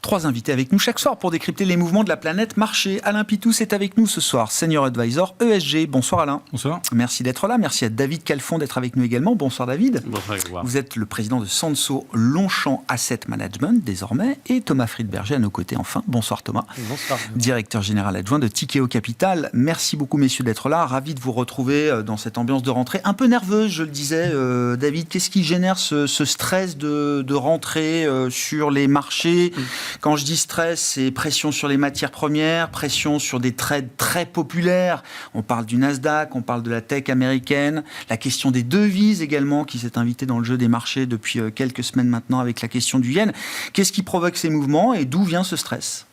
3 invités avec nous chaque soir pour décrypter les mouvements de la planète marché. Alain Pitous est avec nous ce soir, Senior Advisor ESG. Bonsoir Alain. Bonsoir. Merci d'être là. Merci à David Calfon d'être avec nous également. Bonsoir David. Bonsoir. Vous êtes le président de Sanso Longchamp Asset Management désormais. Et Thomas Friedberger à nos côtés enfin. Bonsoir Thomas. Bonsoir. Directeur général adjoint de Tikeo Capital. Merci beaucoup messieurs d'être là. Ravi de vous retrouver dans cette ambiance de rentrée. Un peu nerveuse, je le disais David. Qu'est-ce qui génère ce stress de rentrée sur les marchés? Quand je dis stress, c'est pression sur les matières premières, pression sur des trades très populaires. On parle du Nasdaq, on parle de la tech américaine, la question des devises également qui s'est invitée dans le jeu des marchés depuis quelques semaines maintenant avec la question du yen. Qu'est-ce qui provoque ces mouvements et d'où vient ce stress?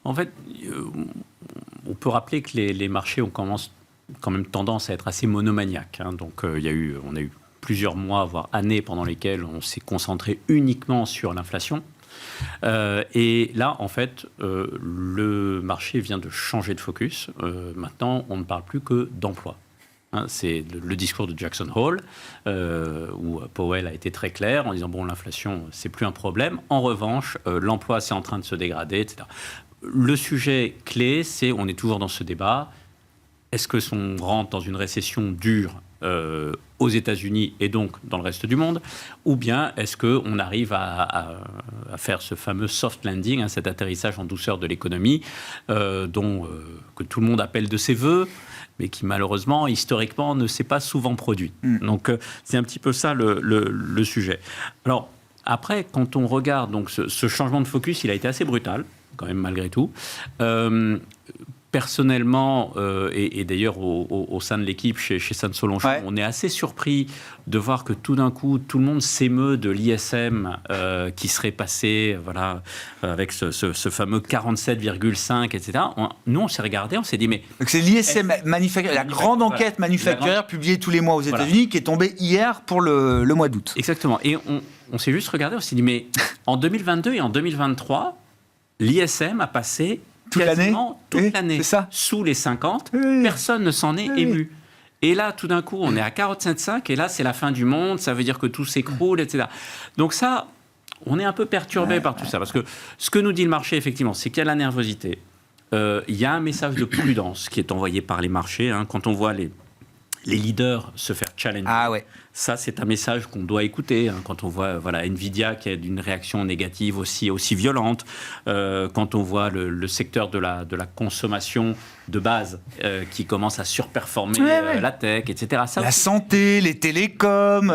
En fait, on peut rappeler que les marchés ont quand même tendance à être assez monomaniaques. Donc, on a eu plusieurs mois, voire années pendant lesquelles on s'est concentré uniquement sur l'inflation. Et là, en fait, le marché vient de changer de focus. Maintenant, on ne parle plus que d'emploi. C'est le discours de Jackson Hole, où Powell a été très clair en disant bon, l'inflation, c'est plus un problème. En revanche, l'emploi, c'est en train de se dégrader, etc. Le sujet clé, c'est, on est toujours dans ce débat, est-ce que on rentre dans une récession dure aux États-Unis et donc dans le reste du monde, ou bien est-ce qu'on arrive à faire ce fameux soft landing, cet atterrissage en douceur de l'économie, que tout le monde appelle de ses voeux, mais qui malheureusement, historiquement, ne s'est pas souvent produit. Donc c'est un petit peu ça le sujet. Alors après, quand on regarde donc, ce changement de focus, il a été assez brutal, quand même malgré tout. Personnellement, et d'ailleurs au sein de l'équipe chez Sanso Longchamp, on est assez surpris de voir que tout d'un coup, tout le monde s'émeut de l'ISM qui serait passé avec ce fameux 47,5, etc. Nous, on s'est regardé, on s'est dit, mais... Donc c'est l'ISM, la grande enquête manufacturière publiée tous les mois aux États-Unis, qui est tombée hier pour le mois d'août. Exactement. Et on s'est juste regardé, on s'est dit, mais en 2022 et en 2023, l'ISM a passé... toute l'année, sous les 50, personne ne s'en est ému. Et là, tout d'un coup, on est à 47,5, et là, c'est la fin du monde, ça veut dire que tout s'écroule, etc. Donc ça, on est un peu perturbé par tout ça, parce que ce que nous dit le marché, effectivement, c'est qu'il y a de la nervosité. Il y a un message de prudence qui est envoyé par les marchés, quand on voit les leaders se faire challenger. Ça, c'est un message qu'on doit écouter. Quand on voit Nvidia qui a une réaction négative aussi violente, quand on voit le secteur de la consommation de base qui commence à surperformer la tech, etc. Ça, santé, les télécoms,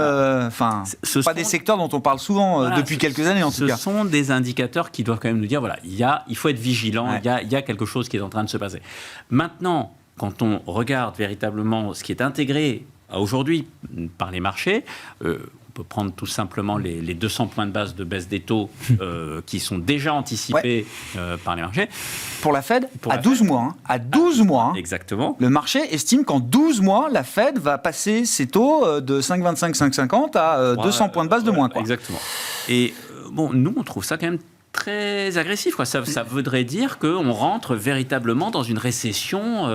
ce pas des secteurs dont on parle souvent depuis quelques années en tout cas. Ce sont des indicateurs qui doivent quand même nous dire, il faut être vigilant, il y a quelque chose qui est en train de se passer. Maintenant, quand on regarde véritablement ce qui est intégré aujourd'hui par les marchés, on peut prendre tout simplement les 200 points de base de baisse des taux qui sont déjà anticipés par les marchés. Pour la Fed, à 12 mois. À 12 mois. Exactement. Le marché estime qu'en 12 mois, la Fed va passer ses taux de 5,25, 5,50 à 200 points de base de moins. Exactement. Et nous, on trouve ça quand même très agressif. Ça voudrait dire qu'on rentre véritablement dans une récession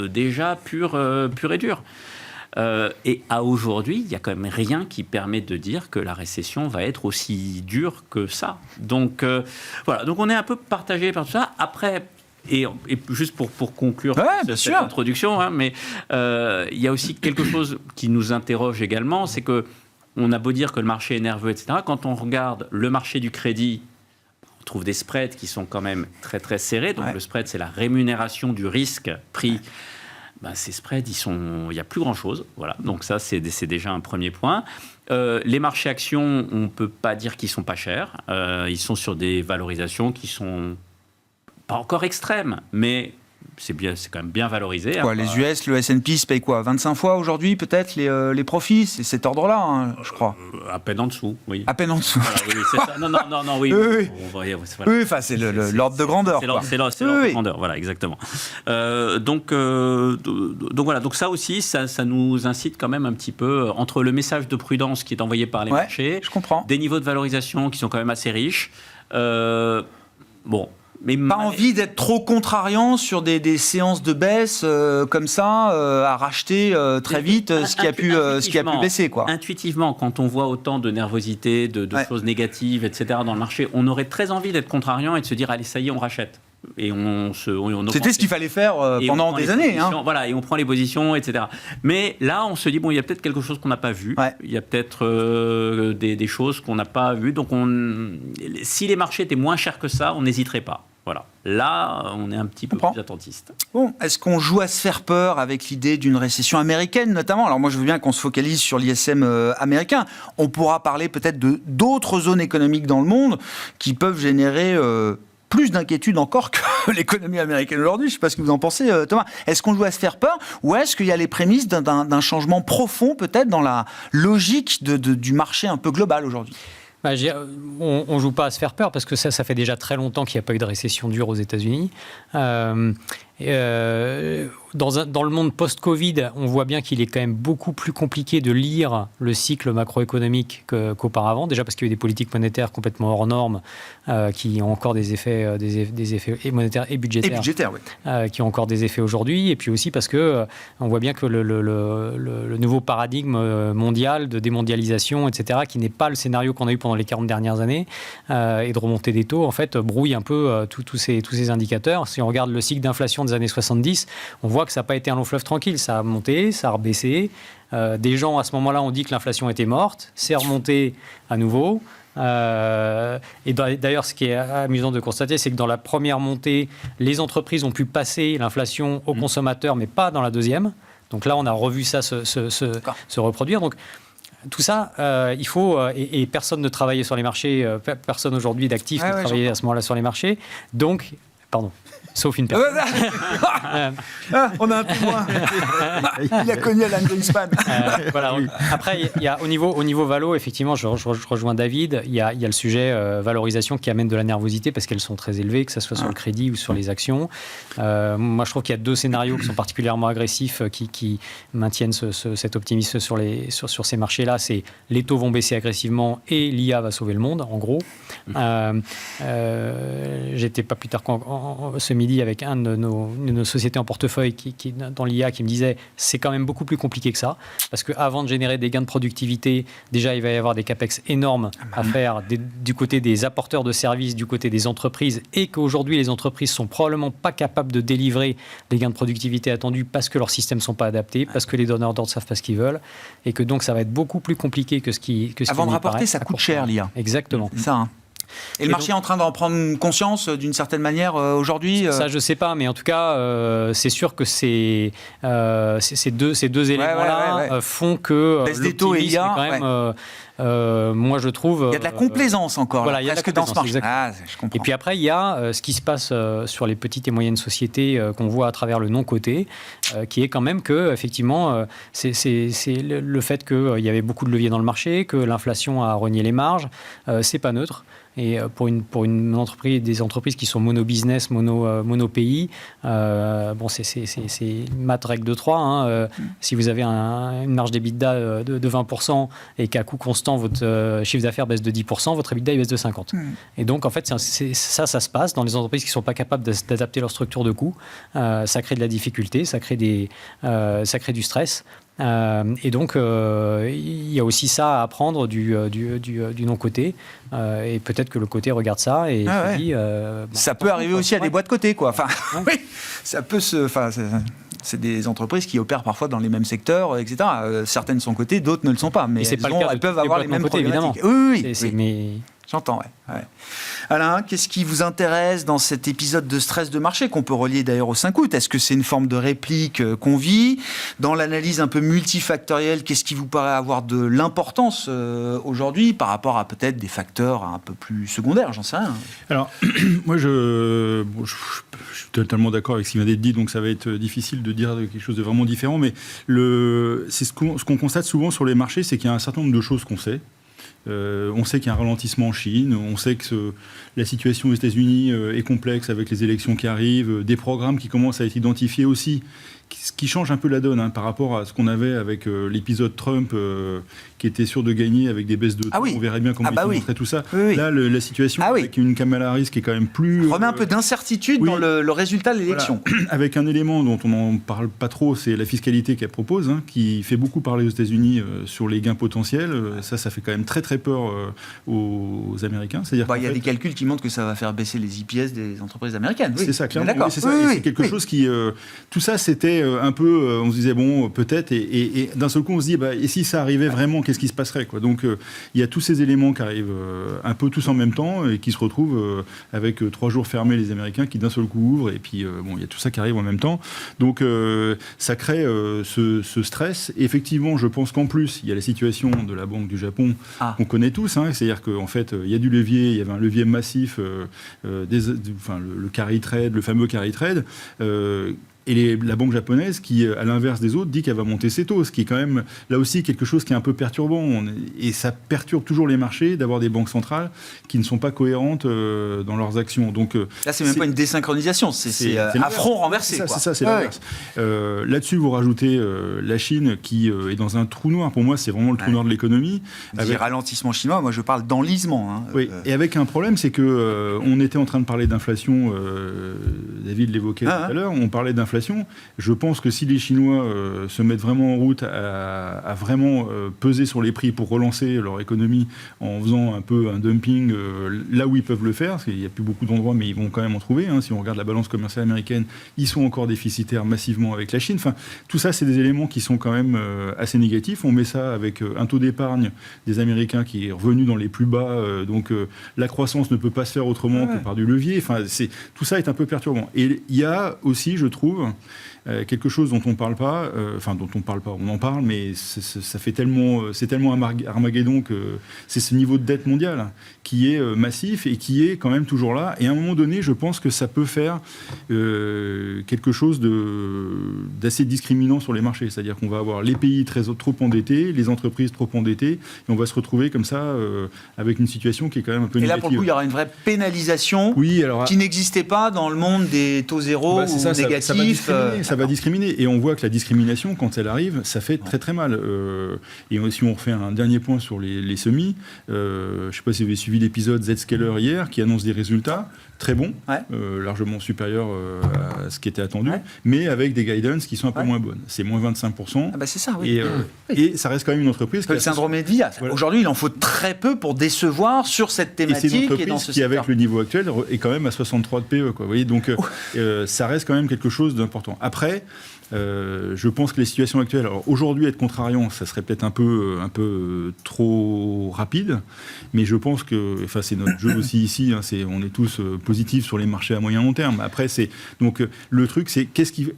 déjà pure et dure. Et à aujourd'hui, il n'y a quand même rien qui permet de dire que la récession va être aussi dure que ça. Donc donc on est un peu partagé par tout ça. Après, et juste pour conclure cette introduction, mais il y a aussi quelque chose qui nous interroge également, c'est que on a beau dire que le marché est nerveux, etc. Quand on regarde le marché du crédit, on trouve des spreads qui sont quand même très très serrés. Donc le spread, c'est la rémunération du risque pris. Ces spreads, il n'y a plus grand-chose. Donc ça, c'est déjà un premier point. Les marchés actions, on ne peut pas dire qu'ils ne sont pas chers. Ils sont sur des valorisations qui sont pas encore extrêmes, mais c'est quand même bien valorisé. Les US, le S&P se paye 25 fois aujourd'hui, peut-être, les profits? C'est cet ordre-là, je crois. À peine en dessous, oui. À peine en dessous. C'est ça. Non, oui. C'est l'ordre de grandeur. C'est l'ordre de grandeur, exactement. Donc ça aussi, ça nous incite quand même un petit peu, entre le message de prudence qui est envoyé par les marchés, je comprends. Des niveaux de valorisation qui sont quand même assez riches. Mais pas envie d'être trop contrariant sur des séances de baisse comme ça, à racheter très vite ce qui a pu baisser, quoi. Intuitivement, quand on voit autant de nervosité, de choses négatives, etc. dans le marché, on aurait très envie d'être contrariant et de se dire allez, ça y est, on rachète. Et c'était ce qu'il fallait faire pendant des années. Voilà, et on prend les positions, etc. Mais là, on se dit, bon, il y a peut-être quelque chose qu'on n'a pas vu. Ouais. Il y a peut-être des choses qu'on n'a pas vues. Donc, si les marchés étaient moins chers que ça, on n'hésiterait pas. Voilà. Là, on est un petit peu plus attentiste. Bon, est-ce qu'on joue à se faire peur avec l'idée d'une récession américaine, notamment ? Alors moi, je veux bien qu'on se focalise sur l'ISM américain. On pourra parler peut-être d'autres zones économiques dans le monde qui peuvent générer plus d'inquiétude encore que l'économie américaine aujourd'hui. Je ne sais pas ce que vous en pensez, Thomas. Est-ce qu'on joue à se faire peur ou est-ce qu'il y a les prémices d'un changement profond peut-être dans la logique du marché un peu global aujourd'hui ? On ne joue pas à se faire peur parce que ça fait déjà très longtemps qu'il n'y a pas eu de récession dure aux États-Unis. Dans le monde post-Covid, on voit bien qu'il est quand même beaucoup plus compliqué de lire le cycle macroéconomique qu'auparavant. Déjà parce qu'il y a eu des politiques monétaires complètement hors normes qui ont encore des effets monétaires et budgétaires, oui. Qui ont encore des effets aujourd'hui. Et puis aussi parce que on voit bien que le nouveau paradigme mondial de démondialisation, etc., qui n'est pas le scénario qu'on a eu pendant les 40 dernières années, et de remontée des taux, en fait, brouille un peu tous ces indicateurs. Si on regarde le cycle d'inflation des années 70, on voit que ça n'a pas été un long fleuve tranquille. Ça a monté, ça a rebaissé. Des gens, à ce moment-là, ont dit que l'inflation était morte. C'est remonté à nouveau. Et d'ailleurs, ce qui est amusant de constater, c'est que dans la première montée, les entreprises ont pu passer l'inflation aux consommateurs, mais pas dans la deuxième. Donc là, on a revu ça se reproduire. Donc, tout ça, il faut... Et personne ne travaillait sur les marchés, personne aujourd'hui d'actifs ne travaillait à ce moment-là sur les marchés. Donc... Pardon. Sauf une personne. On a un témoin. Il a connu Alan Greenspan. Voilà. Après, il y a, au niveau valo, effectivement, je rejoins David, il y a le sujet valorisation qui amène de la nervosité parce qu'elles sont très élevées, que ce soit sur le crédit ou sur les actions. Moi, je trouve qu'il y a deux scénarios qui sont particulièrement agressifs qui maintiennent cet optimisme sur ces marchés-là. C'est les taux vont baisser agressivement et l'IA va sauver le monde, en gros. J'étais pas plus tard ce midi avec une de nos sociétés en portefeuille qui dans l'IA qui me disait c'est quand même beaucoup plus compliqué que ça parce qu'avant de générer des gains de productivité, déjà il va y avoir des capex énormes à faire du côté des apporteurs de services, du côté des entreprises et qu'aujourd'hui les entreprises sont probablement pas capables de délivrer les gains de productivité attendus parce que leurs systèmes sont pas adaptés, parce que les donneurs d'ordre savent pas ce qu'ils veulent et que donc ça va être beaucoup plus compliqué que ce qui avant de rapporter, ça coûte cher l'IA. Exactement. C'est ça, hein. Et le marché est en train d'en prendre conscience d'une certaine manière aujourd'hui Ça, je ne sais pas, mais en tout cas, c'est sûr que ces deux éléments-là font que l'optimisme est quand même... moi, je trouve... Il y a de la complaisance encore, voilà, presque dans ce marché. Je comprends. Et puis après, il y a ce qui se passe sur les petites et moyennes sociétés qu'on voit à travers le non-coté, qui est quand même que, effectivement, c'est le fait qu'il y avait beaucoup de leviers dans le marché, que l'inflation a rogné les marges, c'est pas neutre. Et pour une entreprise, des entreprises qui sont mono-business, mono-pays, c'est maths règle de 3. Si vous avez une marge d'EBITDA de 20% et qu'à coût constant, votre chiffre d'affaires baisse de 10%, votre EBITDA il baisse de 50%. Et donc, en fait, ça se passe dans les entreprises qui ne sont pas capables d'adapter leur structure de coût. Ça crée de la difficulté, ça crée du stress. Et donc, il y a aussi ça à apprendre du non-côté. Et peut-être que le côté regarde ça et se dit... ça peut arriver aussi à des boîtes côté, quoi. Enfin, oui, ça peut se... Enfin, c'est des entreprises qui opèrent parfois dans les mêmes secteurs, etc. Certaines sont cotées, d'autres ne le sont pas. Mais elles peuvent avoir les mêmes problématiques. Évidemment. Oui. Mais... J'entends, ouais. Alain, qu'est-ce qui vous intéresse dans cet épisode de stress de marché qu'on peut relier d'ailleurs au 5 août ? Est-ce que c'est une forme de réplique qu'on vit ? Dans l'analyse un peu multifactorielle, qu'est-ce qui vous paraît avoir de l'importance aujourd'hui par rapport à peut-être des facteurs un peu plus secondaires ? J'en sais rien. Alors, moi, je suis totalement d'accord avec ce qui vient d'être dit, donc ça va être difficile de dire quelque chose de vraiment différent, mais c'est ce qu'on constate souvent sur les marchés, c'est qu'il y a un certain nombre de choses qu'on sait. On sait qu'il y a un ralentissement en Chine, on sait que la situation aux États-Unis est complexe avec les élections qui arrivent, des programmes qui commencent à être identifiés aussi, ce qui change un peu la donne par rapport à ce qu'on avait avec l'épisode Trump qui était sûr de gagner avec des baisses de taux. On verrait bien comment il montrait tout ça. Là, la situation avec une Kamala Harris qui est quand même plus... remet un peu d'incertitude dans le résultat de l'élection. Voilà. Avec un élément dont on n'en parle pas trop, c'est la fiscalité qu'elle propose, qui fait beaucoup parler aux États-Unis sur les gains potentiels. Ça fait quand même très très peur aux Américains. C'est-à-dire il y a des calculs qui montrent que ça va faire baisser les EPS des entreprises américaines. C'est ça, clairement. C'est quelque chose qui... tout ça, c'était un peu... on se disait, bon, peut-être, et d'un seul coup, on se dit, et si ça arrivait vraiment, qu'est-ce qui se passerait, quoi. Donc, il y a tous ces éléments qui arrivent un peu tous en même temps et qui se retrouvent avec 3 jours fermés, les Américains, qui d'un seul coup ouvrent, et puis, il y a tout ça qui arrive en même temps. Donc, ça crée ce stress. Et effectivement, je pense qu'en plus, il y a la situation de la Banque du Japon qu'on connaît tous. C'est-à-dire qu'en fait, il y a du levier, il y avait un levier massif, le carry trade, le fameux carry trade, et la banque japonaise qui, à l'inverse des autres, dit qu'elle va monter ses taux, ce qui est quand même, là aussi, quelque chose qui est un peu perturbant. Et ça perturbe toujours les marchés d'avoir des banques centrales qui ne sont pas cohérentes dans leurs actions. Donc, là, c'est même pas une désynchronisation, c'est à front renversé. C'est l'inverse. Là-dessus, vous rajoutez la Chine qui est dans un trou noir. Pour moi, c'est vraiment le trou noir de l'économie. Avec ralentissement chinois, moi je parle d'enlisement. Et avec un problème, c'est que on était en train de parler d'inflation, David l'évoquait tout à l'heure, on parlait d'inflation. Je pense que si les Chinois se mettent vraiment en route à vraiment peser sur les prix pour relancer leur économie en faisant un peu un dumping là où ils peuvent le faire, parce qu'il n'y a plus beaucoup d'endroits, mais ils vont quand même en trouver. Si on regarde la balance commerciale américaine, ils sont encore déficitaires massivement avec la Chine. Enfin, tout ça, c'est des éléments qui sont quand même assez négatifs. On met ça avec un taux d'épargne des Américains qui est revenu dans les plus bas. Donc, la croissance ne peut pas se faire autrement que par du levier. Enfin, tout ça est un peu perturbant. Et il y a aussi, je trouve, quelque chose dont on parle pas, on en parle, mais ça fait tellement, c'est tellement Armageddon que c'est ce niveau de dette mondiale qui est massif et qui est quand même toujours là. Et à un moment donné, je pense que ça peut faire quelque chose d'assez discriminant sur les marchés. C'est-à-dire qu'on va avoir les pays trop endettés, les entreprises trop endettées, et on va se retrouver comme ça avec une situation qui est quand même un peu négative. Et là, pour le coup, il y aura une vraie pénalisation qui n'existait pas dans le monde des taux zéro ou négatifs. Ça va discriminer. Et on voit que la discrimination, quand elle arrive, ça fait très très mal. Et si on refait un dernier point sur les semis, je ne sais pas si vous avez suivi l'épisode Zscaler hier, qui annonce des résultats très bons, largement supérieurs à ce qui était attendu, mais avec des guidance qui sont un peu moins bonnes. C'est moins 25%. C'est ça, oui. Et ça reste quand même une entreprise... Le syndrome Nvidia. Voilà. Aujourd'hui, il en faut très peu pour décevoir sur cette thématique. Et c'est une entreprise dans ce qui, secteur. avec le niveau actuel, est quand même à 63 de PE. Vous voyez, donc, ça reste quand même quelque chose d'important. Après, je pense que les situations actuelles... Alors, aujourd'hui, être contrariant, ça serait peut-être un peu trop rapide, mais je pense que... Enfin, c'est notre jeu aussi ici. On est tous positifs sur les marchés à moyen long terme. Après, donc, le truc, c'est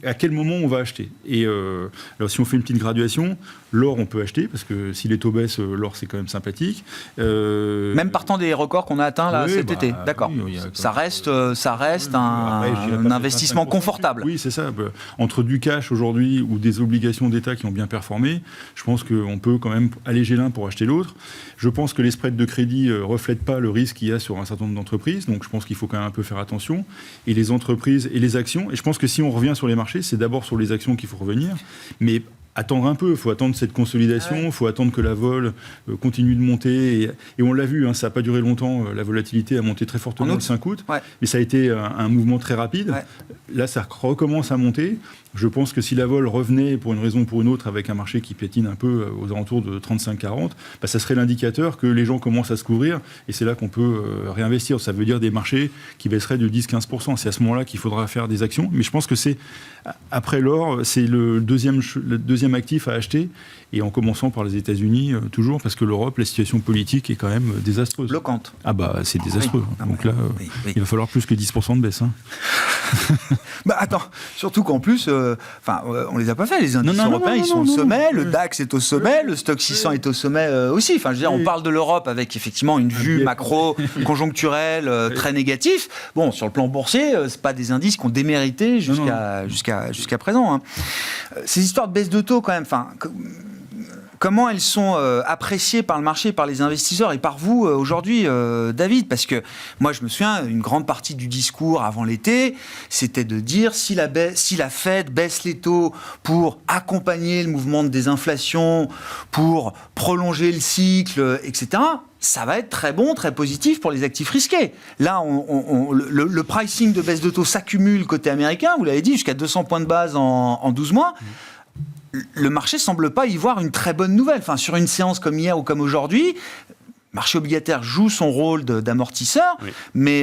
à quel moment on va acheter. Et alors, si on fait une petite graduation, l'or, on peut acheter, parce que si les taux baissent, l'or, c'est quand même sympathique. Même partant des records qu'on a atteints là, cet été. D'accord. Ça reste un investissement confortable. Oui, c'est ça. Entre du cash aujourd'hui ou des obligations d'État qui ont bien performé, je pense qu'on peut quand même alléger l'un pour acheter l'autre. Je pense que les spreads de crédit ne reflètent pas le risque qu'il y a sur un certain nombre d'entreprises, donc je pense qu'il faut quand même un peu faire attention. Et les entreprises et les actions, et je pense que si on revient sur les marchés, c'est d'abord sur les actions qu'il faut revenir, mais attendre un peu, il faut attendre cette consolidation, il faut attendre que la vol continue de monter. Et on l'a vu, ça n'a pas duré longtemps, la volatilité a monté très fortement le 5 août, mais ça a été un mouvement très rapide. Là, ça recommence à monter. Je pense que si la vol revenait pour une raison ou pour une autre avec un marché qui piétine un peu aux alentours de 35-40, ça serait l'indicateur que les gens commencent à se couvrir et c'est là qu'on peut réinvestir. Ça veut dire des marchés qui baisseraient de 10-15%. C'est à ce moment-là qu'il faudra faire des actions. Mais je pense que après l'or, c'est le deuxième actif à acheter et en commençant par les États-Unis toujours parce que l'Europe, la situation politique est quand même désastreuse. Bloquante. C'est désastreux. Donc là, il va falloir plus que 10% de baisse. Attends, surtout qu'en plus, on les a pas fait, les indices européens, ils sont au sommet, le DAX est au sommet, le Stock 600 est au sommet aussi. Enfin, je veux dire, on parle de l'Europe avec effectivement une vue macro, conjoncturelle, très négative. Bon, sur le plan boursier, c'est pas des indices qu'on déméritait jusqu'à présent. Ces histoires de baisse de taux, quand même, comment elles sont appréciées par le marché, par les investisseurs et par vous aujourd'hui, David? Parce que moi, je me souviens, une grande partie du discours avant l'été, c'était de dire si la Fed baisse les taux pour accompagner le mouvement de désinflation, pour prolonger le cycle, etc., ça va être très bon, très positif pour les actifs risqués. Là, le pricing de baisse de taux s'accumule côté américain, vous l'avez dit, jusqu'à 200 points de base en 12 mois. Le marché ne semble pas y voir une très bonne nouvelle. Enfin, sur une séance comme hier ou comme aujourd'hui, le marché obligataire joue son rôle d'amortisseur, mais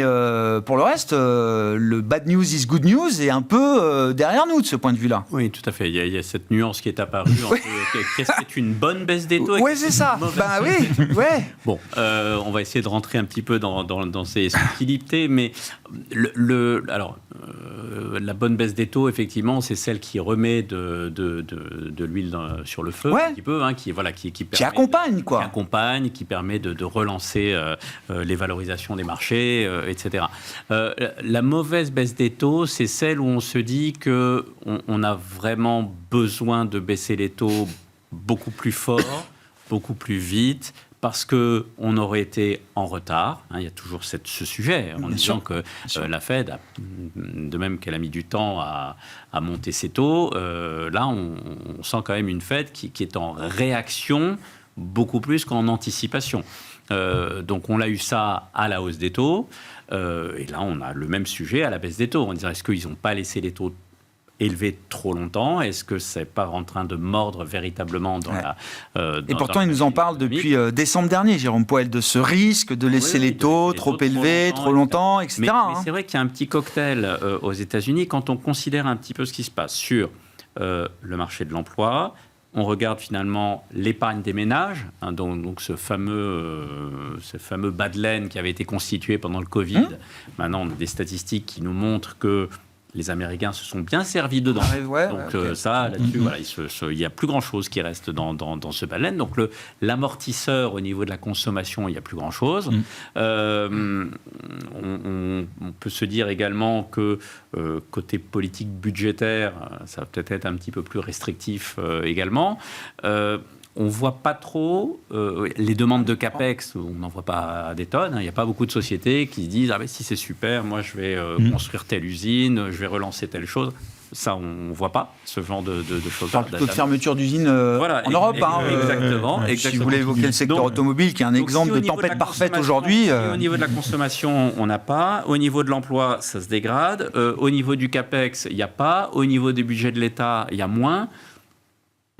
pour le reste, le bad news is good news est un peu derrière nous de ce point de vue-là. Oui, tout à fait. Il y a cette nuance qui est apparue. Qu'est-ce que c'est une bonne baisse des taux? Oui, c'est ça. Ben oui, ouais. Bon, on va essayer de rentrer un petit peu dans ces subtilités, mais la bonne baisse des taux, effectivement, c'est celle qui remet de l'huile sur le feu, un petit peu, qui accompagne, quoi. Qui accompagne, qui permet de relancer les valorisations des marchés, etc. La mauvaise baisse des taux, c'est celle où on se dit qu'on a vraiment besoin de baisser les taux beaucoup plus fort, beaucoup plus vite, parce qu'on aurait été en retard. Il y a toujours ce sujet, en disant que la Fed, de même qu'elle a mis du temps à monter ses taux, là, on sent quand même une Fed qui est en réaction beaucoup plus qu'en anticipation. Donc, on a eu ça à la hausse des taux. Et là, on a le même sujet à la baisse des taux. On dirait, est-ce qu'ils n'ont pas laissé les taux élevé trop longtemps? Est-ce que c'est pas en train de mordre véritablement dans la... et pourtant, il nous en parle depuis décembre dernier, Jérôme Powell, de ce risque de laisser les taux trop élevés, trop longtemps, etc. Mais c'est vrai qu'il y a un petit cocktail aux États-Unis quand on considère un petit peu ce qui se passe sur le marché de l'emploi. On regarde finalement l'épargne des ménages, donc ce fameux bas de laine qui avait été constitué pendant le Covid. Maintenant, on a des statistiques qui nous montrent que les Américains se sont bien servis dedans. Ça, là-dessus, il n'y a plus grand-chose qui reste dans ce bas de laine. Donc l'amortisseur au niveau de la consommation, il n'y a plus grand-chose. On peut se dire également que côté politique budgétaire, ça va peut-être être un petit peu plus restrictif également. On ne voit pas trop les demandes de CAPEX, on n'en voit pas des tonnes. Il n'y a pas beaucoup de sociétés qui se disent si c'est super, moi je vais construire telle usine, je vais relancer telle chose. Ça, on ne voit pas ce genre de choses. On parle plutôt de fermeture d'usines en Europe. Exactement. Si vous voulez évoquer le secteur automobile, qui est un exemple de tempête parfaite aujourd'hui. Au niveau de la consommation, on n'a pas. Au niveau de l'emploi, ça se dégrade. Au niveau du CAPEX, il n'y a pas. Au niveau des budgets de l'État, il y a moins.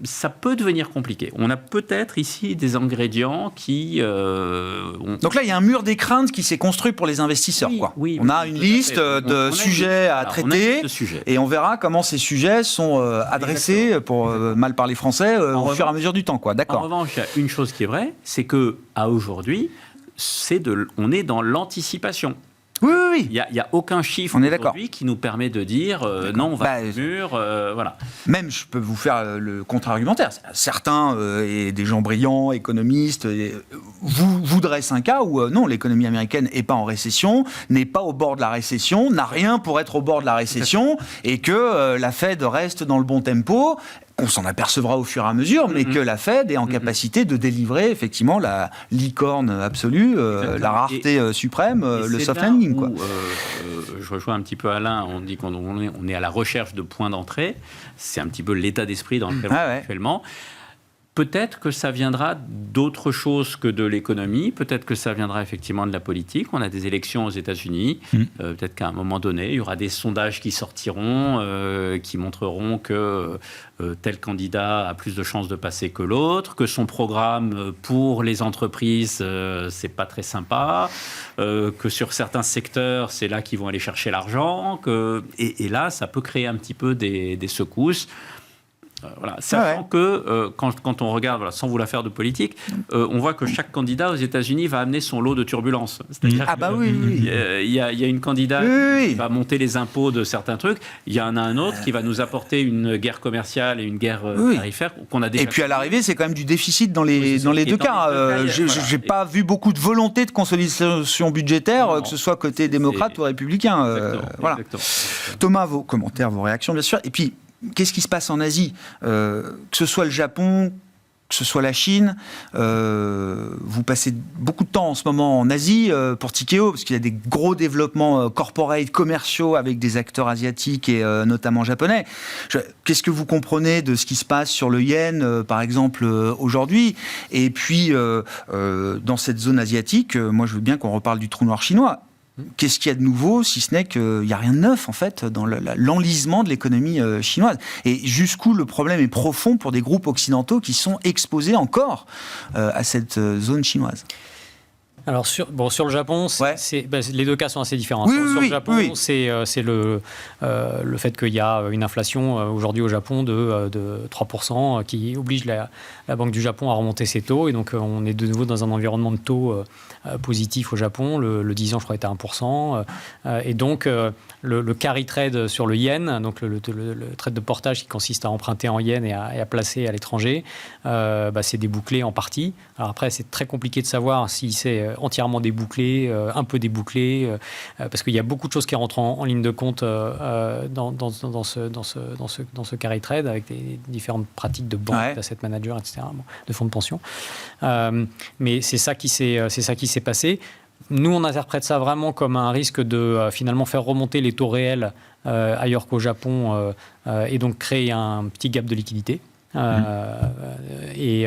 Ça peut devenir compliqué. On a peut-être ici des ingrédients qui... Donc là, il y a un mur des craintes qui s'est construit pour les investisseurs. On a une liste de sujets à traiter et on verra comment ces sujets sont adressés, pour mal parler français, au fur et à mesure du temps. D'accord. En revanche, il y a une chose qui est vraie, c'est qu'à aujourd'hui, on est dans l'anticipation. Oui. Il n'y a aucun chiffre aujourd'hui qui nous permet de dire non, on va au mur, voilà. Même, je peux vous faire le contre-argumentaire. Certains, et des gens brillants, économistes, vous dressent un cas où non, l'économie américaine n'est pas en récession, n'est pas au bord de la récession, n'a rien pour être au bord de la récession, et que la Fed reste dans le bon tempo. On s'en apercevra au fur et à mesure, mais que la Fed est en capacité de délivrer effectivement la licorne absolue, la rareté suprême, le soft landing. Je rejoins un petit peu Alain, on dit qu'on est à la recherche de points d'entrée. C'est un petit peu l'état d'esprit dans lequel on est actuellement. Peut-être que ça viendra d'autre chose que de l'économie. Peut-être que ça viendra effectivement de la politique. On a des élections aux États-Unis. Peut-être qu'à un moment donné, il y aura des sondages qui sortiront, qui montreront que tel candidat a plus de chances de passer que l'autre, que son programme pour les entreprises, c'est pas très sympa, que sur certains secteurs, c'est là qu'ils vont aller chercher l'argent. Et là, ça peut créer un petit peu des secousses. Sachant que quand on regarde, sans vouloir faire de politique, on voit que chaque candidat aux États-Unis va amener son lot de turbulences. C'est-à-dire il y a une candidate qui va monter les impôts de certains trucs, il y en a un autre qui va nous apporter une guerre commerciale et une guerre tarifaire qu'on a déjà. Et puis à l'arrivée, c'est quand même du déficit dans les deux cas. J'ai pas vu beaucoup de volonté de consolidation budgétaire, que ce soit côté démocrate ou républicain. Exactement. Thomas, vos commentaires, vos réactions, bien sûr. Et puis, qu'est-ce qui se passe en Asie ? Que ce soit le Japon, que ce soit la Chine, vous passez beaucoup de temps en ce moment en Asie pour Tikehau, parce qu'il y a des gros développements corporate, commerciaux avec des acteurs asiatiques et notamment japonais. Qu'est-ce que vous comprenez de ce qui se passe sur le yen, par exemple, aujourd'hui? Et puis, dans cette zone asiatique, moi je veux bien qu'on reparle du trou noir chinois. Qu'est-ce qu'il y a de nouveau, si ce n'est qu'il n'y a rien de neuf, en fait, dans l'enlisement de l'économie chinoise? Et jusqu'où le problème est profond pour des groupes occidentaux qui sont exposés encore à cette zone chinoise? Alors sur le Japon, les deux cas sont assez différents. Oui, sur oui, le Japon, oui. c'est le fait qu'il y a une inflation aujourd'hui au Japon de 3% qui oblige la Banque du Japon à remonter ses taux. Et donc on est de nouveau dans un environnement de taux positif au Japon. Le 10 ans, je crois, était à 1%. Et donc le carry trade sur le yen, donc le trade de portage qui consiste à emprunter en yen et à placer à l'étranger, c'est débouclé en partie. Alors après, c'est très compliqué de savoir si c'est entièrement débouclé, un peu débouclé, parce qu'il y a beaucoup de choses qui rentrent en ligne de compte dans ce carry trade avec des différentes pratiques de banque, d'asset manager, etc., de fonds de pension. Mais c'est ça qui s'est passé. Nous, on interprète ça vraiment comme un risque de finalement faire remonter les taux réels ailleurs qu'au Japon et donc créer un petit gap de liquidité. Et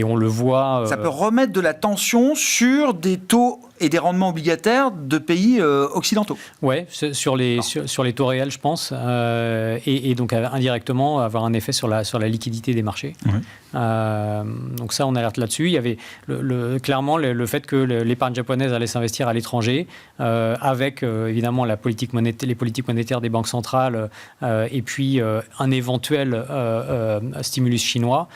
on le voit. Ça peut remettre de la tension sur des taux et des rendements obligataires de pays occidentaux. Oui, sur les taux réels, je pense, et donc indirectement avoir un effet sur la liquidité des marchés. Ouais. Donc ça, on alerte là-dessus. Il y avait clairement le fait que l'épargne japonaise allait s'investir à l'étranger, avec évidemment les politiques monétaires des banques centrales, et puis un éventuel stimulus chinois,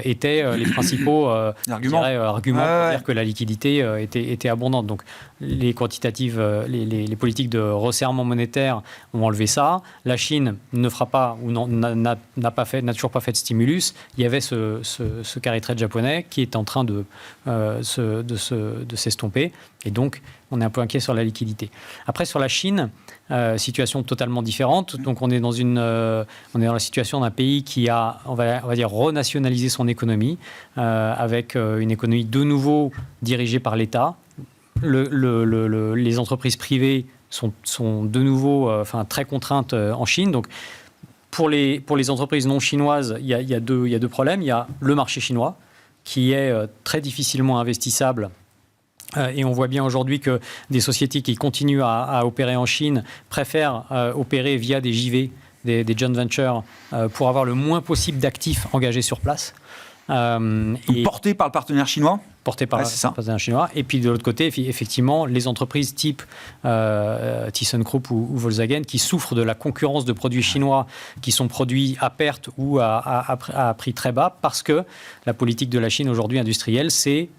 étaient les principaux arguments pour dire que la liquidité était abondante. Donc les quantitatives, les politiques de resserrement monétaire ont enlevé ça. La Chine ne fera pas ou n'a toujours pas fait de stimulus. Il y avait ce carry trade japonais qui est en train de s'estomper. Et donc, on est un peu inquiet sur la liquidité. Après, sur la Chine, situation totalement différente. Donc, on est dans la situation d'un pays qui a, on va dire, renationalisé son économie, avec une économie de nouveau dirigée par l'État. Les entreprises privées sont de nouveau très contraintes en Chine. Donc, pour les entreprises non chinoises, il y a deux problèmes. Il y a le marché chinois, qui est très difficilement investissable. Et on voit bien aujourd'hui que des sociétés qui continuent à opérer en Chine préfèrent opérer via des JV, des joint ventures, pour avoir le moins possible d'actifs engagés sur place. Portés par le partenaire chinois ? Porté par le partenaire chinois. Et puis de l'autre côté, effectivement, les entreprises type ThyssenKrupp ou Volkswagen qui souffrent de la concurrence de produits chinois qui sont produits à perte ou à prix très bas, parce que la politique de la Chine aujourd'hui industrielle, c'est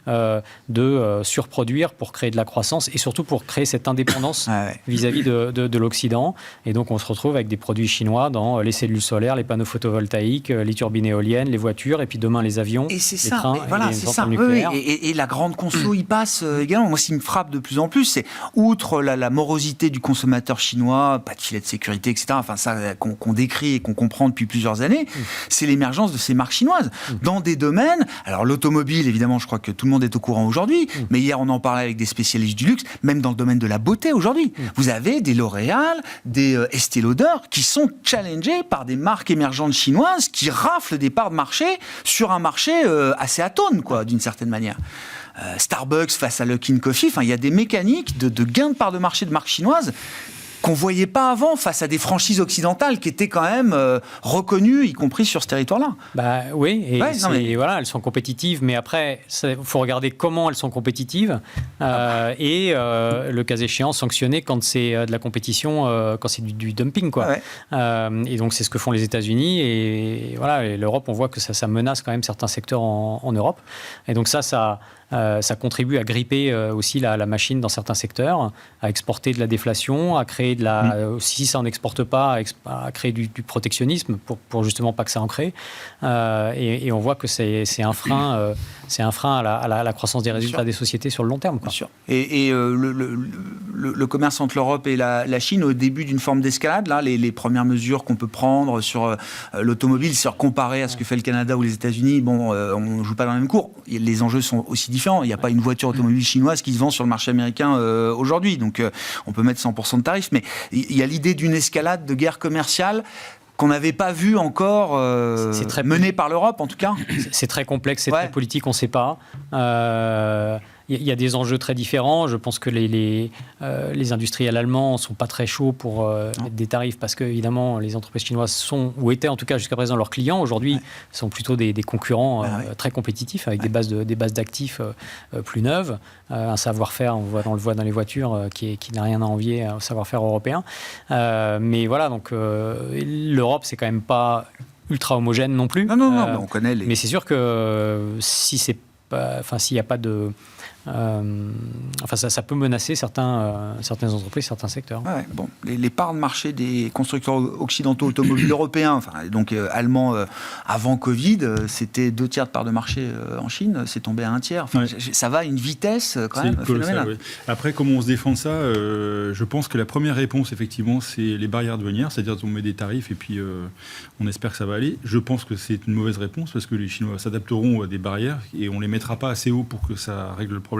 de surproduire pour créer de la croissance et surtout pour créer cette indépendance vis-à-vis de l'Occident. Et donc on se retrouve avec des produits chinois dans les cellules solaires, les panneaux photovoltaïques, les turbines éoliennes, les voitures et puis demain les avions, les trains et les centrales nucléaires. Et la grande conso y passe également. Moi, ce qui me frappe de plus en plus, c'est outre la morosité du consommateur chinois, pas de filet de sécurité, etc., enfin ça qu'on décrit et qu'on comprend depuis plusieurs années, c'est l'émergence de ces marques chinoises dans des domaines. Alors l'automobile, évidemment, je crois que tout le monde est au courant aujourd'hui, mais hier on en parlait avec des spécialistes du luxe, même dans le domaine de la beauté aujourd'hui. Vous avez des L'Oréal, des Estée Lauder qui sont challengés par des marques émergentes chinoises qui raflent des parts de marché sur un marché assez atone, quoi, d'une certaine manière. Starbucks face à Luckin Coffee, il y a des mécaniques de gain de part de marché de marques chinoises qu'on ne voyait pas avant face à des franchises occidentales qui étaient quand même reconnues, y compris sur ce territoire-là. Oui, voilà, elles sont compétitives, mais après, il faut regarder comment elles sont compétitives et le cas échéant, sanctionner quand c'est de la compétition, quand c'est du dumping, quoi. Et donc, c'est ce que font les États-Unis et l'Europe, on voit que ça menace quand même certains secteurs en Europe. Et donc ça ça contribue à gripper aussi la machine dans certains secteurs, à exporter de la déflation, à créer si ça n'en exporte pas, à créer du protectionnisme pour justement pas que ça en crée. Et on voit que c'est un frein à la croissance des résultats des sociétés sur le long terme. Quoi. Bien sûr. Et le commerce entre l'Europe et la Chine, au début d'une forme d'escalade, là, les premières mesures qu'on peut prendre sur l'automobile, c'est comparé à ce que fait le Canada ou les États-Unis, on ne joue pas dans le même cours. Les enjeux sont aussi différents. Il n'y a pas une voiture automobile chinoise qui se vend sur le marché américain aujourd'hui. Donc, on peut mettre 100% de tarifs. Mais il y a l'idée d'une escalade de guerre commerciale qu'on n'avait pas vu encore menée par l'Europe, en tout cas. C'est très complexe, c'est très politique, on ne sait pas. Il y a des enjeux très différents. Je pense que les industriels allemands ne sont pas très chauds pour mettre des tarifs parce que, évidemment, les entreprises chinoises sont, ou étaient en tout cas jusqu'à présent, leurs clients. Aujourd'hui, sont plutôt des concurrents très compétitifs avec des bases d'actifs plus neuves, un savoir-faire, on le voit dans les voitures, qui n'a rien à envier au savoir-faire européen. Mais voilà, donc l'Europe, c'est quand même pas ultra homogène non plus. Non, on connaît les... Mais c'est sûr que s'il n'y a pas de... ça peut menacer certaines entreprises, certains secteurs. Bon, les parts de marché des constructeurs occidentaux automobiles européens, donc allemands, avant Covid, c'était 2 tiers de parts de marché en Chine, c'est tombé à 1 tiers. Ça va à une vitesse quand même phénoménale. Après, comment on se défend de ça, je pense que la première réponse, effectivement, c'est les barrières douanières, c'est-à-dire qu'on met des tarifs et puis on espère que ça va aller. Je pense que c'est une mauvaise réponse parce que les Chinois s'adapteront à des barrières et on ne les mettra pas assez haut pour que ça règle le problème.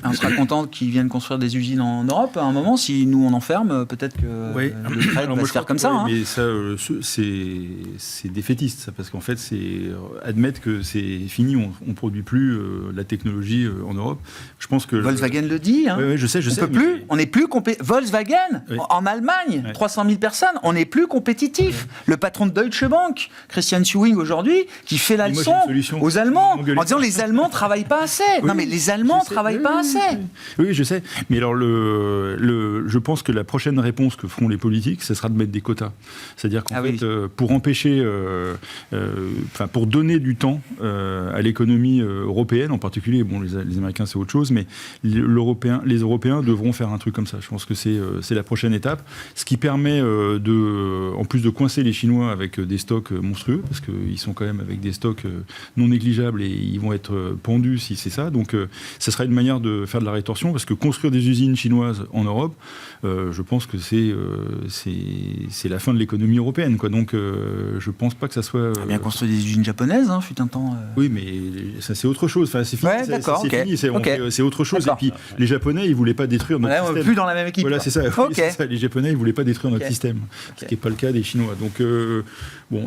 On sera content qu'ils viennent construire des usines en Europe à un moment. Si nous on enferme, peut-être que le trade va se faire comme ça. Mais ça, c'est défaitiste, ça, parce qu'en fait, c'est admettre que c'est fini, on ne produit plus la technologie en Europe. Je pense que Volkswagen le dit. Je sais. On n'est plus Volkswagen en Allemagne, 300 000 personnes, on n'est plus compétitif. Le patron de Deutsche Bank, Christian Sewing aujourd'hui, qui fait la leçon aux Allemands en disant les Allemands travaillent pas assez. Non mais les Allemands travaillent pas assez. Oui, je sais. Mais alors, je pense que la prochaine réponse que feront les politiques, ce sera de mettre des quotas. C'est-à-dire qu'en fait, pour empêcher, pour donner du temps à l'économie européenne, en particulier, les Américains c'est autre chose, mais les Européens devront faire un truc comme ça. Je pense que c'est la prochaine étape. Ce qui permet en plus de coincer les Chinois avec des stocks monstrueux, parce qu'ils sont quand même avec des stocks non négligeables et ils vont être pendus si c'est ça. Donc, ça sera une manière de faire de la rétorsion, parce que construire des usines chinoises en Europe, je pense que c'est la fin de l'économie européenne, quoi. Donc, je pense pas que ça soit... On a bien construit des usines japonaises, fut un temps... Oui, mais ça, c'est autre chose. Enfin, c'est fini. Fini. C'est autre chose. D'accord. Et puis, les Japonais, ils voulaient pas détruire notre système. Plus dans la même équipe. Voilà, c'est ça. C'est ça. Les Japonais, ils voulaient pas détruire notre système, ce qui n'est pas le cas des Chinois. Donc,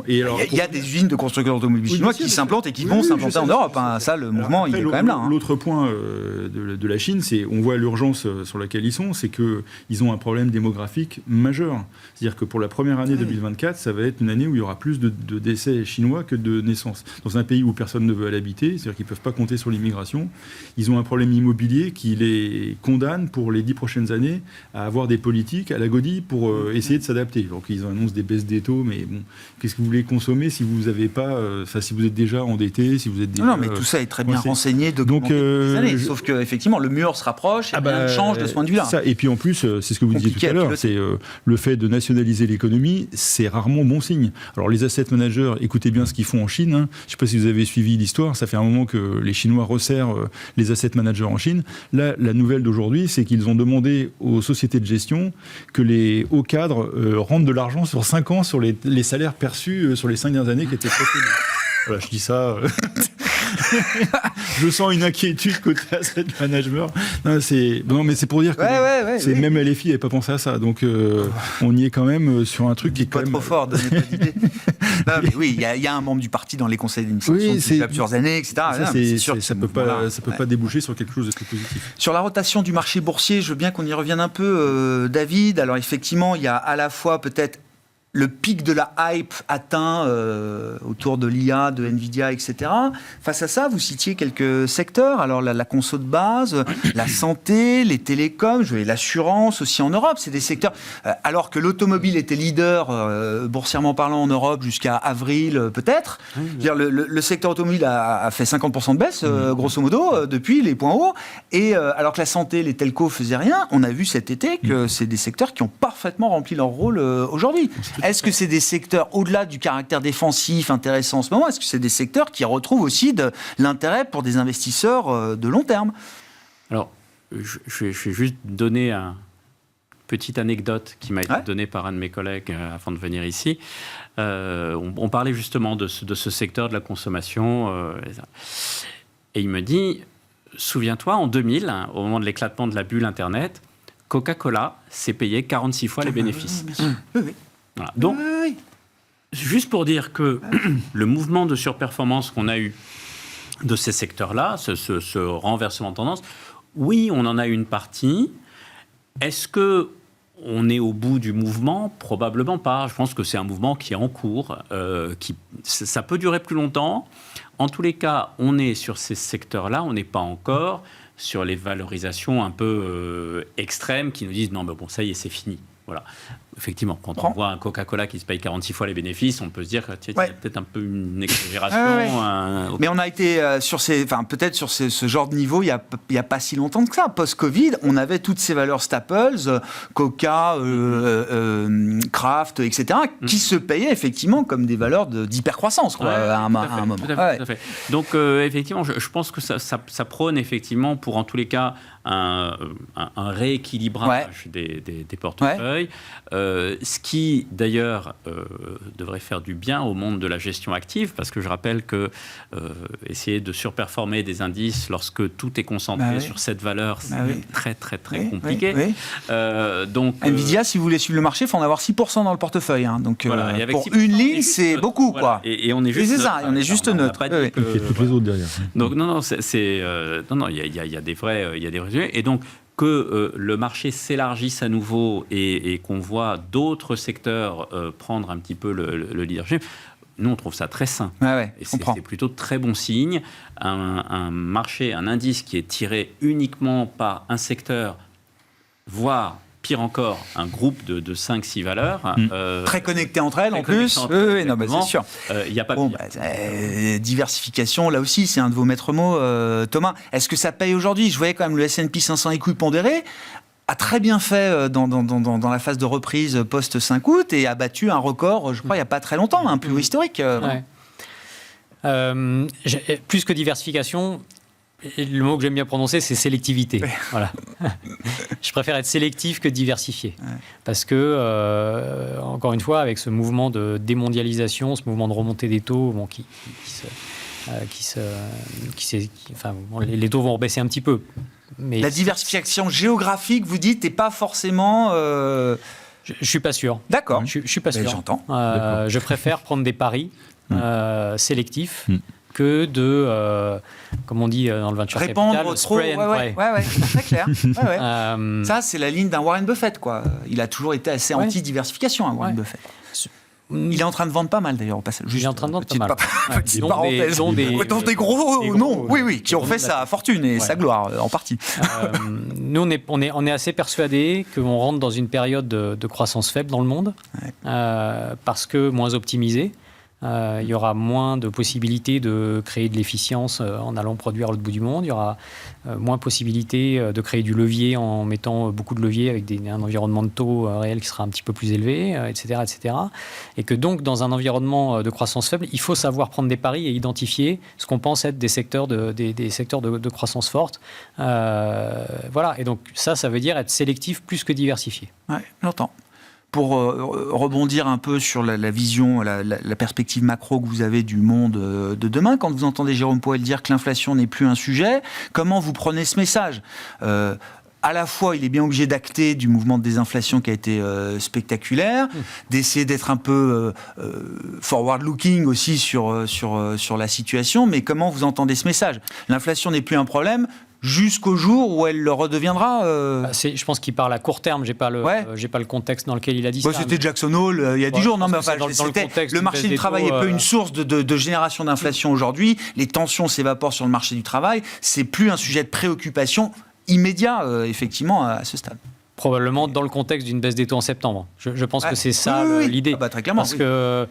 et alors, il y a des usines de constructeurs automobiles chinois qui s'implantent et qui vont s'implanter en Europe. Ça, le mouvement, il est quand même là. L'autre point de la Chine, c'est, on voit l'urgence sur laquelle ils sont, c'est qu'ils ont un problème démographique majeur. C'est-à-dire que pour la première année 2024, ça va être une année où il y aura plus de décès chinois que de naissances. Dans un pays où personne ne veut aller habiter, c'est-à-dire qu'ils ne peuvent pas compter sur l'immigration, ils ont un problème immobilier qui les condamne pour les 10 prochaines années à avoir des politiques à la godille pour essayer de s'adapter. Donc ils annoncent des baisses des taux, mais bon, qu'est-ce que vous voulez consommer si vous avez pas, si vous êtes déjà endetté, si vous êtes déjà... Non, mais tout ça est très bien renseigné, documenté depuis des années. Sauf qu'effectivement, le mur se rapproche et rien ne change de ce point de vue-là. Et puis en plus, c'est ce que vous disiez tout à l'heure, c'est le fait de nationaliser l'économie, c'est rarement bon signe. Alors les asset managers, écoutez bien ce qu'ils font en Chine. Je ne sais pas si vous avez suivi l'histoire, ça fait un moment que les Chinois resserrent les asset managers en Chine. Là, la nouvelle d'aujourd'hui, c'est qu'ils ont demandé aux sociétés de gestion que les hauts cadres rendent de l'argent sur 5 ans sur les salaires perçus sur les 5 dernières années qui étaient très connus. Voilà, je dis ça. Je sens une inquiétude côté asset management. Non, mais c'est pour dire que même LFI n'avait pas pensé à ça. Donc, on y est quand même sur un truc qui est pas quand même... trop fort, donnez pas d'idée. Mais oui, il y a un membre du parti dans les conseils d'administration depuis plusieurs années, etc. Ça peut pas déboucher sur quelque chose de très positif. Sur la rotation du marché boursier, je veux bien qu'on y revienne un peu, David. Alors effectivement, il y a à la fois peut-être le pic de la hype atteint autour de l'IA, de Nvidia, etc. Face à ça, vous citiez quelques secteurs. Alors, la conso de base, la santé, les télécoms, l'assurance aussi en Europe. C'est des secteurs... alors que l'automobile était leader, boursièrement parlant, en Europe jusqu'à avril, peut-être. Le secteur automobile a fait 50% de baisse, grosso modo, depuis les points hauts. Et alors que la santé, les telcos faisaient rien, on a vu cet été que c'est des secteurs qui ont parfaitement rempli leur rôle aujourd'hui. Est-ce que c'est des secteurs, au-delà du caractère défensif intéressant en ce moment, est-ce que c'est des secteurs qui retrouvent aussi de l'intérêt pour des investisseurs de long terme? Alors, je vais juste donner une petite anecdote qui m'a été donnée par un de mes collègues avant de venir ici. On parlait justement de ce secteur de la consommation. Et il me dit, souviens-toi, en 2000, au moment de l'éclatement de la bulle Internet, Coca-Cola s'est payé 46 fois les bénéfices. Oui. Voilà. Donc, juste pour dire que le mouvement de surperformance qu'on a eu de ces secteurs-là, ce renversement de tendance, oui, on en a une partie. Est-ce qu'on est au bout du mouvement? Probablement pas. Je pense que c'est un mouvement qui est en cours. Ça peut durer plus longtemps. En tous les cas, on est sur ces secteurs-là, on n'est pas encore sur les valorisations un peu extrêmes qui nous disent non, mais bon, ça y est, c'est fini. Voilà. Effectivement, quand on voit un Coca-Cola qui se paye 46 fois les bénéfices, on peut se dire qu'il y a peut-être un peu une exagération. Mais on a été peut-être sur ce genre de niveau il y a pas si longtemps que ça. Post-Covid, on avait toutes ces valeurs staples, Coca, Kraft, etc., qui se payaient effectivement comme des valeurs d'hypercroissance à un moment. Tout à fait. Donc effectivement, je pense que ça prône effectivement pour en tous les cas un rééquilibrage des portefeuilles. Ce qui, d'ailleurs, devrait faire du bien au monde de la gestion active, parce que je rappelle que essayer de surperformer des indices lorsque tout est concentré sur cette valeur, c'est très, très, très compliqué. Donc, Nvidia, si vous voulez suivre le marché, il faut en avoir 6% dans le portefeuble. Donc, voilà, pour une ligne, c'est beaucoup. Voilà. Quoi. Et on est juste neutre. On est juste neutre. Il y a toutes les autres derrière. Donc, il y a des vrais sujets. Et donc, que le marché s'élargisse à nouveau et qu'on voit d'autres secteurs prendre un petit peu le leadership, nous, on trouve ça très sain. Et c'est plutôt de très bon signe. Un marché, un indice qui est tiré uniquement par un secteur, voire pire encore, un groupe de 5-6 valeurs. Très connectées entre elles, en plus. C'est sûr. Il n'y a pas diversification, là aussi, c'est un de vos maîtres mots, Thomas. Est-ce que ça paye aujourd'hui? Je voyais quand même le S&P 500 écoutes pondéré a très bien fait dans la phase de reprise post-5 août et a battu un record, je crois, il n'y a pas très longtemps, un plus haut historique. Plus que diversification... Le mot que j'aime bien prononcer, c'est sélectivité. Voilà. Je préfère être sélectif que diversifié. Parce que, encore une fois, avec ce mouvement de démondialisation, ce mouvement de remontée des taux, les taux vont rebaisser un petit peu. Mais la diversification géographique, vous dites, n'est pas forcément... Je ne suis pas sûr. D'accord. Je ne suis pas sûr. J'entends. Je préfère prendre des paris sélectifs. Que de, comme on dit dans le venture répandre capital, trop, spray and pray. C'est très clair. Ça, c'est la ligne d'un Warren Buffett, quoi. Il a toujours été assez anti-diversification, Warren Buffett. Il est en train de vendre pas mal, d'ailleurs, au passage. Il est en train de vendre pas mal. Petite parenthèse. Dans des gros noms, qui ont fait sa fortune et sa gloire, en partie. Nous, on est assez persuadés qu'on rentre dans une période de croissance faible dans le monde, parce que moins optimisée. Il y aura moins de possibilités de créer de l'efficience en allant produire à l'autre bout du monde. Il y aura moins de possibilités de créer du levier en mettant beaucoup de leviers avec un environnement de taux réel qui sera un petit peu plus élevé, etc., etc. Et que donc, dans un environnement de croissance faible, il faut savoir prendre des paris et identifier ce qu'on pense être des secteurs de croissance forte. Voilà. Et donc, ça veut dire être sélectif plus que diversifié. Oui, j'entends. Pour rebondir un peu sur la vision, la perspective macro que vous avez du monde de demain, quand vous entendez Jérôme Powell dire que l'inflation n'est plus un sujet, comment vous prenez ce message ? À la fois, il est bien obligé d'acter du mouvement de désinflation qui a été spectaculaire, d'essayer d'être un peu forward-looking aussi sur la situation, mais comment vous entendez ce message ? L'inflation n'est plus un problème. jusqu'au jour où elle le redeviendra. Je pense qu'il parle à court terme. J'ai pas le contexte dans lequel il a dit ça. C'était Jackson Hole il y a 10 jours. Non, mais enfin, le marché du travail est peu une source de génération d'inflation aujourd'hui. Les tensions s'évaporent sur le marché du travail. C'est plus un sujet de préoccupation immédiat, effectivement, à ce stade. Probablement dans le contexte d'une baisse des taux en septembre. Je pense que c'est ça l'idée. Très clairement. Parce que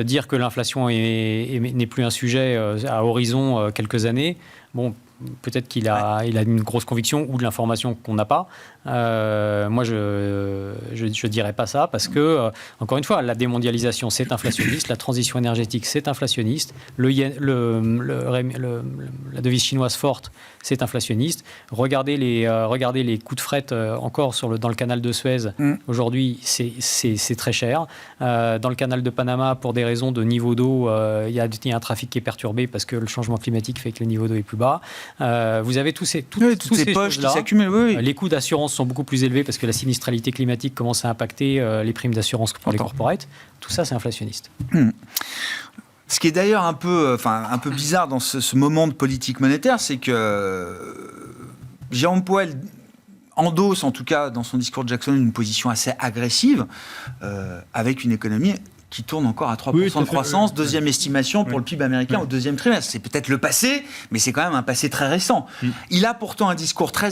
dire que l'inflation n'est plus un sujet à horizon quelques années, bon, peut-être qu'il a une grosse conviction ou de l'information qu'on n'a pas. Moi, je dirais pas ça parce que, encore une fois, la démondialisation, c'est inflationniste, la transition énergétique, c'est inflationniste, la devise chinoise forte, c'est inflationniste. Regardez les coûts de fret encore dans le canal de Suez. Aujourd'hui, c'est très cher. Dans le canal de Panama, pour des raisons de niveau d'eau, il y a un trafic qui est perturbé parce que le changement climatique fait que le niveau d'eau est plus bas. Vous avez toutes ces poches qui s'accumulent. Oui. Les coûts d'assurance sont beaucoup plus élevés parce que la sinistralité climatique commence à impacter les primes d'assurance pour les corporates. Tout ça, c'est inflationniste. Ce qui est d'ailleurs un peu bizarre dans ce moment de politique monétaire, c'est que Jérôme Powell endosse, en tout cas dans son discours de Jackson, une position assez agressive avec une économie qui tourne encore à 3% de croissance, deuxième estimation pour le PIB américain au deuxième trimestre. C'est peut-être le passé, mais c'est quand même un passé très récent. Il a pourtant un discours très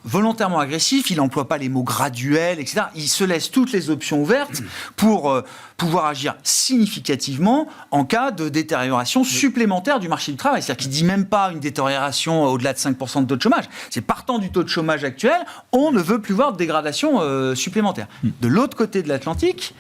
volontairement agressif, il n'emploie pas les mots graduels, etc. Il se laisse toutes les options ouvertes pour pouvoir agir significativement en cas de détérioration supplémentaire du marché du travail. C'est-à-dire qu'il ne dit même pas une détérioration au-delà de 5% de taux de chômage. C'est partant du taux de chômage actuel, on ne veut plus voir de dégradation supplémentaire. De l'autre côté de l'Atlantique,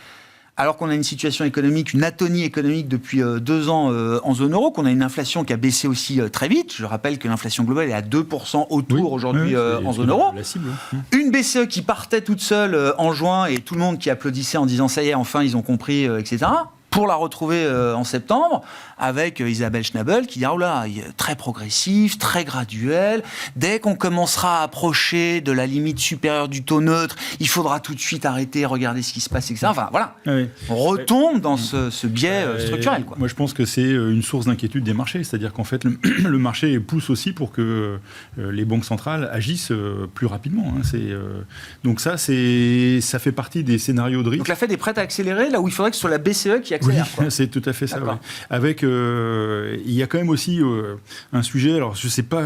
alors qu'on a une situation économique, une atonie économique depuis 2 ans en zone euro, qu'on a une inflation qui a baissé aussi très vite. Je rappelle que l'inflation globale est à 2% autour aujourd'hui en zone euro. Une BCE qui partait toute seule en juin et tout le monde qui applaudissait en disant « ça y est, enfin, ils ont compris, etc. » pour la retrouver en septembre, avec Isabelle Schnabel qui dit « oh là, très progressif, très graduel, dès qu'on commencera à approcher de la limite supérieure du taux neutre, il faudra tout de suite arrêter, regarder ce qui se passe, etc. » Enfin, voilà. On retombe dans ce biais structurel. Moi, je pense que c'est une source d'inquiétude des marchés. C'est-à-dire qu'en fait, le marché pousse aussi pour que les banques centrales agissent plus rapidement. Donc ça fait partie des scénarios de risque. Donc la Fed est prête à accélérer, là où il faudrait que ce soit la BCE qui accélère. Oui, c'est tout à fait ça. Ouais. Avec, il y a quand même aussi un sujet, alors je ne sais pas...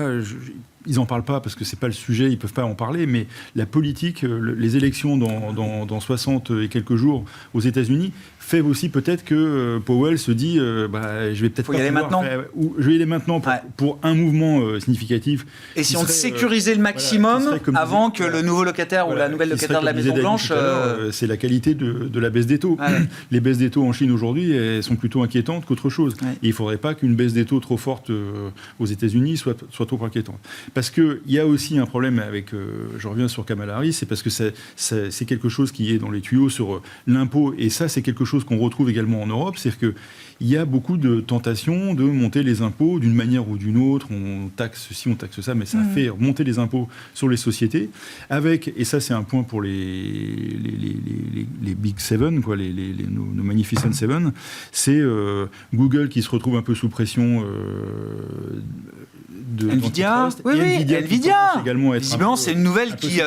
Ils n'en parlent pas parce que ce n'est pas le sujet, ils ne peuvent pas en parler, mais la politique, les élections dans 60 et quelques jours aux États-Unis fait aussi peut-être que Powell se dit je vais peut-être pas y aller maintenant. Je vais y aller maintenant pour un mouvement significatif. Et si on sécurisait le maximum avant que le nouveau locataire ou la nouvelle locataire de la Maison-Blanche... c'est la qualité de la baisse des taux. Les baisses des taux en Chine aujourd'hui, elles sont plutôt inquiétantes qu'autre chose. Et il ne faudrait pas qu'une baisse des taux trop forte aux États-Unis soit trop inquiétante. Parce qu'il y a aussi un problème avec, je reviens sur Kamala Harris, c'est parce que c'est quelque chose qui est dans les tuyaux sur l'impôt, et ça c'est quelque chose qu'on retrouve également en Europe, c'est-à-dire qu'il y a beaucoup de tentations de monter les impôts d'une manière ou d'une autre, on taxe ceci, on taxe ça, mais ça fait monter les impôts sur les sociétés, avec, et ça c'est un point pour les Big Seven, quoi, nos Magnificent Seven, c'est Google qui se retrouve un peu sous pression de Nvidia, Nvidia également être visiblement c'est une nouvelle qui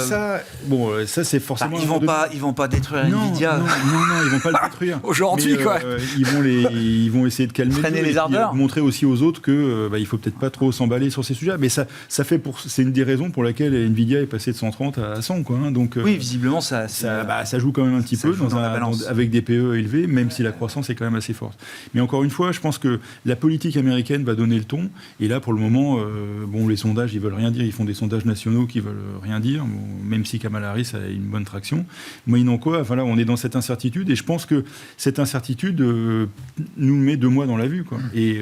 ça c'est forcément ils vont pas détruire Nvidia. Non, ils vont pas le détruire aujourd'hui, quoi. Ils vont essayer de calmer les ardeurs, montrer aussi aux autres que il faut peut-être pas trop s'emballer sur ces sujets, mais c'est une des raisons pour laquelle Nvidia est passé de 130 à 100, quoi, hein. Donc oui, visiblement ça joue quand même un petit peu avec des PE élevés, même si la croissance est quand même assez forte. Mais encore une fois, je pense que la politique américaine va donner le ton. Et là, pour le moment, les sondages, ils veulent rien dire. Ils font des sondages nationaux qui veulent rien dire, même si Kamala Harris a une bonne traction. Moyennant quoi, on est dans cette incertitude. Et je pense que cette incertitude nous met 2 mois dans la vue, quoi. Et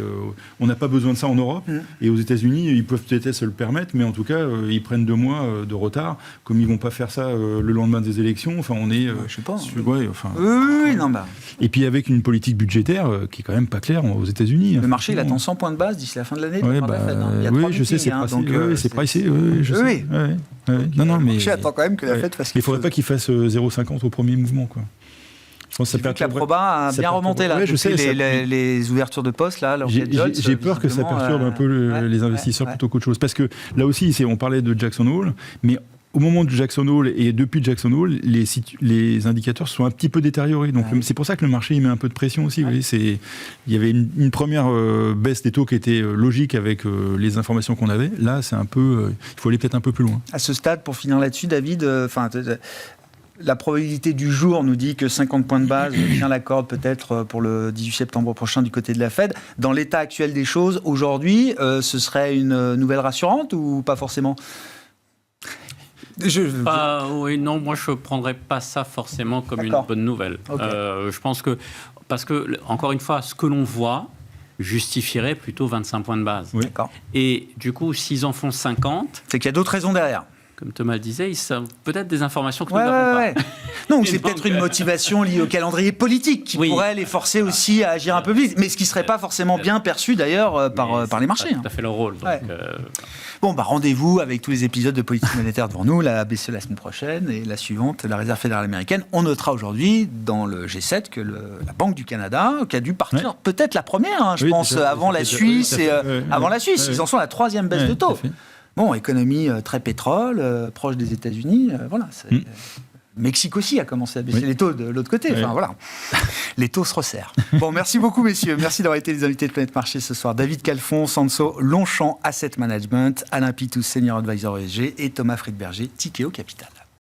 on n'a pas besoin de ça en Europe. Et aux États-Unis, ils peuvent peut-être se le permettre, mais en tout cas, ils prennent 2 mois de retard. Comme ils ne vont pas faire ça le lendemain des élections, on est... je sais pas. Et puis avec une politique budgétaire qui est quand même pas claire aux États-Unis. Le marché, il attend 100 points de base d'ici la fin de l'année. Je sais, c'est pricé. Non, mais j'attends quand même que la Fed fasse. Il ne faudrait pas qu'il fasse 0,50 au premier mouvement, quoi. Je pense que J'ai vu que la Proba a bien remonté là. Ouais, je sais, les ouvertures de poste là. J'ai peur que ça perturbe un peu les investisseurs plutôt qu'autre chose. Parce que là aussi, on parlait de Jackson Hole, mais au moment de Jackson Hole et depuis Jackson Hole, les indicateurs se sont un petit peu détériorés. Donc c'est pour ça que le marché il met un peu de pression aussi. Vous voyez, il y avait une première baisse des taux qui était logique avec les informations qu'on avait. Là, c'est un peu, il faut aller peut-être un peu plus loin. À ce stade, pour finir là-dessus, David, la probabilité du jour nous dit que 50 points de base tient la corde peut-être pour le 18 septembre prochain du côté de la Fed. Dans l'état actuel des choses, aujourd'hui, ce serait une nouvelle rassurante ou pas forcément ? Oui, non, moi je ne prendrais pas ça forcément comme une bonne nouvelle. Okay. Je pense que, parce que, encore une fois, ce que l'on voit justifierait plutôt 25 points de base. Oui. D'accord. Et du coup, s'ils en font 50... C'est qu'il y a d'autres raisons derrière. Comme Thomas le disait, ils savent peut-être des informations que nous n'avons pas. Non, c'est peut-être une motivation liée au calendrier politique qui pourrait les forcer aussi à agir un peu plus vite, mais ce qui ne serait pas forcément bien perçu d'ailleurs par les marchés. C'est tout à fait leur rôle. Donc, Bon, rendez-vous avec tous les épisodes de politique monétaire devant nous, la BCE la semaine prochaine et la suivante, la Réserve fédérale américaine. On notera aujourd'hui dans le G7 que la Banque du Canada, qui a dû partir peut-être la première, je pense, avant la Suisse. Avant la Suisse, ils en sont à la 3e baisse de taux. Bon, économie très pétrole, proche des États-Unis, voilà. Mexique aussi a commencé à baisser les taux de l'autre côté. Enfin, voilà. Les taux se resserrent. Bon, merci beaucoup, messieurs. Merci d'avoir été les invités de Planète Marché ce soir. David Calfon, Sanso, Longchamp Asset Management, Alain Pitous, Senior Advisor ESG et Thomas Friedberger, Tikeo Capital.